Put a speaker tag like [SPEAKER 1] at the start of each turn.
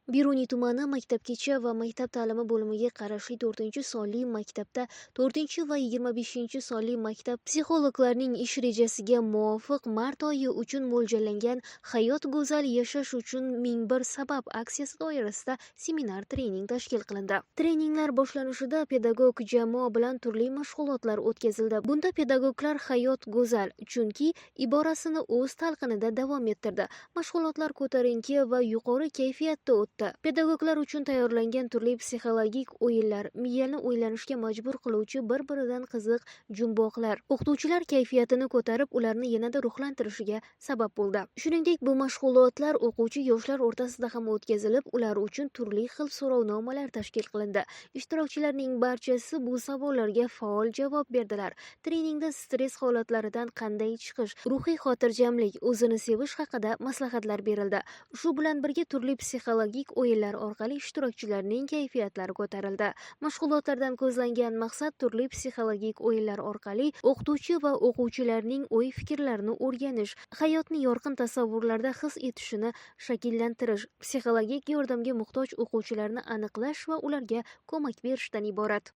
[SPEAKER 1] Beruniy tumani maktabgacha va maktab ta'limi bo'limiga qarashli 4-sonli maktabda 4 va 25-sonli maktab psixologlarning ish rejasiga muvofiq mart oyi uchun mo'ljallangan "Hayot go'zal yashash uchun 1001 sabab" aksiyasi doirasida seminar-trening tashkil qilindi. Treninglar boshlanishida pedagog jamoa bilan turli mashg'ulotlar o'tkazildi. Bunda pedagoglar "Hayot go'zal, chunki" iborasini o'z talqinida davom ettirdi. Mashg'ulotlar ko'tarinki va yuqori kayfiyatda o'tdi. Pedagoglar uchun tayyorlangan turli psixologik o'yinlar, miyani o'ylanishga majbur qiluvchi bir-biridan qiziq jumboqlar o'qituvchilar kayfiyatini ko'tarib, ularni yanada ruhlantirishiga sabab bo'ldi. Shuningdek, bu mashg'ulotlar o'quvchi-yoshlar o'rtasida ham o'tkazilib, ular uchun turli xil so'rovnomalar tashkil qilindi. Ishtirokchilarning barchasi bu savollarga faol javob berdilar. Treningda stress holatlaridan qanday chiqish, ruhiy xotirjamlik, o'zini sevish haqida maslahatlar berildi. Shu bilan birga turli psixologik o'yinlar orqali ishtirokchilarning kayfiyatlari ko'tarildi. Mashg'ulotlardan ko'zlangan maqsad turli psixologik o'yinlar orqali o'qituvchi va o'quvchilarning o'y-fikrlarini o'rganish, hayotni yorqin tasavvurlarda his etishini shakllantirish, psixologik yordamga muhtoj o'quvchilarni aniqlash va ularga ko'mak berishdan iborat.